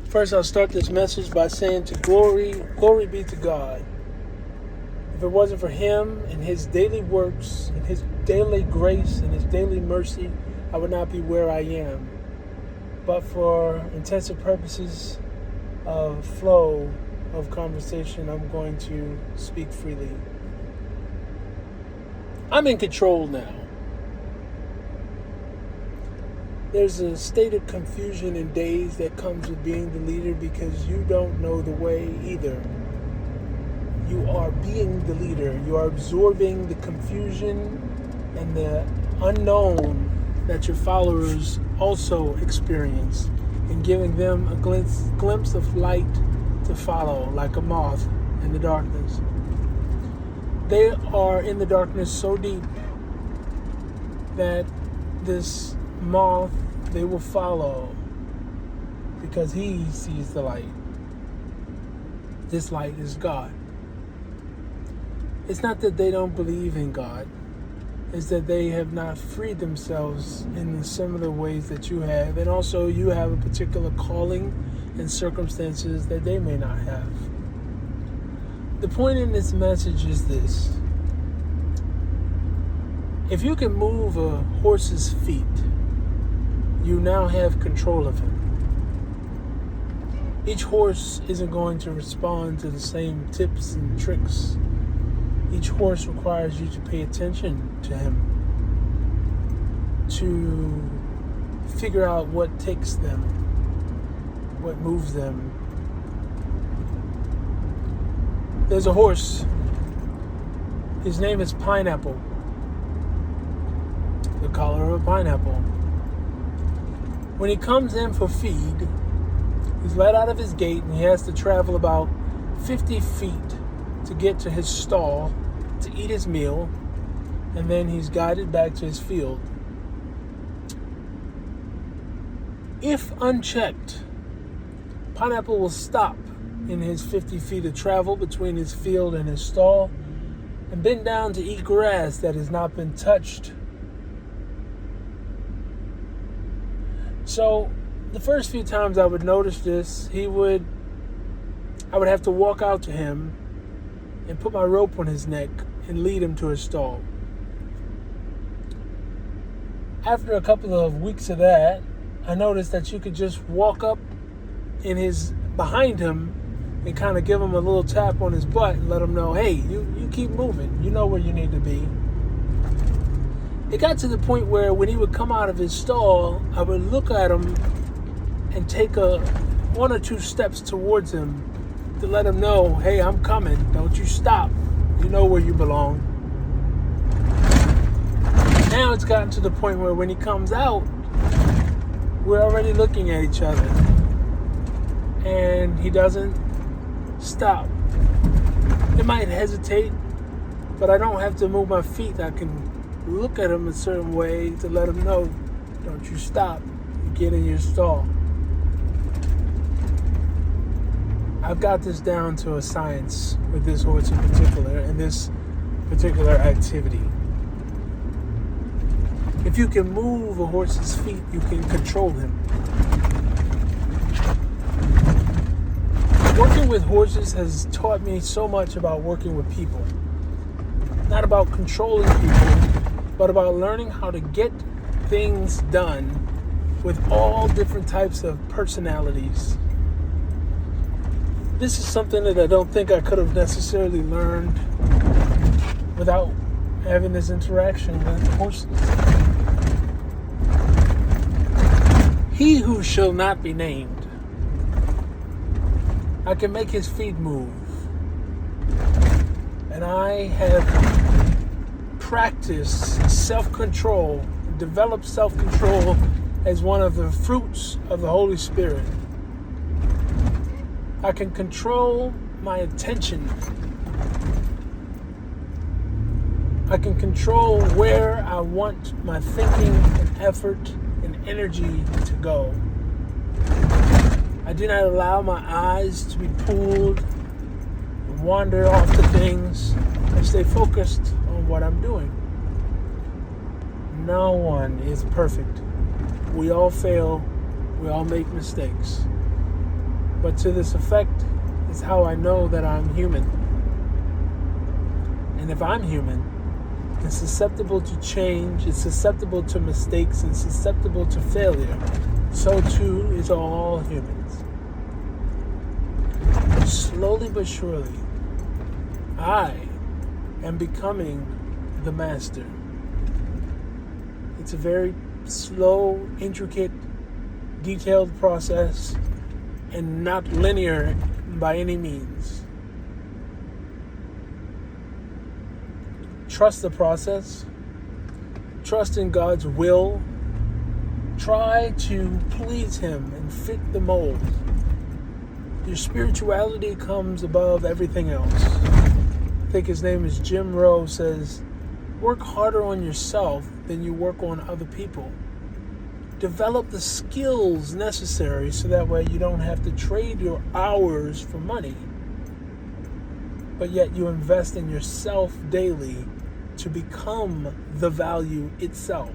First, I'll start this message by saying to glory be to God. If it wasn't for Him and His daily works and His daily grace and His daily mercy, I would not be where I am. But for intensive purposes of flow of conversation, I'm going to speak freely. I'm in control now. There's a state of confusion and daze that comes with being the leader because you don't know the way either. You are being the leader. You are absorbing the confusion and the unknown that your followers also experience and giving them a glimpse of light to follow like a moth in the darkness. They are in the darkness so deep that this moth they will follow because he sees the light. This light is God. It's not that they don't believe in God. It's that they have not freed themselves in similar ways that you have. And also you have a particular calling and circumstances that they may not have. The point in this message is this. If you can move a horse's feet, you now have control of him. Each horse isn't going to respond to the same tips and tricks. Each horse requires you to pay attention to him, to figure out what takes them, what moves them. There's a horse. His name is Pineapple. The color of a pineapple. When he comes in for feed, he's let out of his gate and he has to travel about 50 feet to get to his stall to eat his meal, and then he's guided back to his field. If unchecked, Pineapple will stop in his 50 feet of travel between his field and his stall and bend down to eat grass that has not been touched. So the first few times I would notice this, I would have to walk out to him and put my rope on his neck and lead him to his stall. After a couple of weeks of that, I noticed that you could just walk up behind him and kind of give him a little tap on his butt and let him know, hey, you keep moving. You know where you need to be. It got to the point where when he would come out of his stall, I would look at him and take one or two steps towards him to let him know, hey, I'm coming. Don't you stop. You know where you belong. Now it's gotten to the point where when he comes out, we're already looking at each other. And he doesn't stop. It might hesitate, but I don't have to move my feet. I can look at him a certain way to let him know, don't you stop. You get in your stall. I've got this down to a science with this horse in particular and this particular activity. If you can move a horse's feet, you can control him. Working with horses has taught me so much about working with people. Not about controlling people, but about learning how to get things done with all different types of personalities. This is something that I don't think I could have necessarily learned without having this interaction with horses. He who shall not be named. I can make his feet move. And I have practiced self-control, developed self-control as one of the fruits of the Holy Spirit. I can control my attention. I can control where I want my thinking and effort and energy to go. I do not allow my eyes to be pulled and wander off to things. I stay focused on what I'm doing. No one is perfect. We all fail. We all make mistakes. But to this effect is how I know that I'm human. And if I'm human, and susceptible to change, it's susceptible to mistakes, and susceptible to failure, so too is all humans. Slowly but surely, I am becoming the master. It's a very slow, intricate, detailed process, and not linear by any means. Trust the process. Trust in God's will. Try to please Him and fit the mold. Your spirituality comes above everything else. I think his name is Jim Rowe, says, work harder on yourself than you work on other people. Develop the skills necessary so that way you don't have to trade your hours for money, but yet you invest in yourself daily to become the value itself.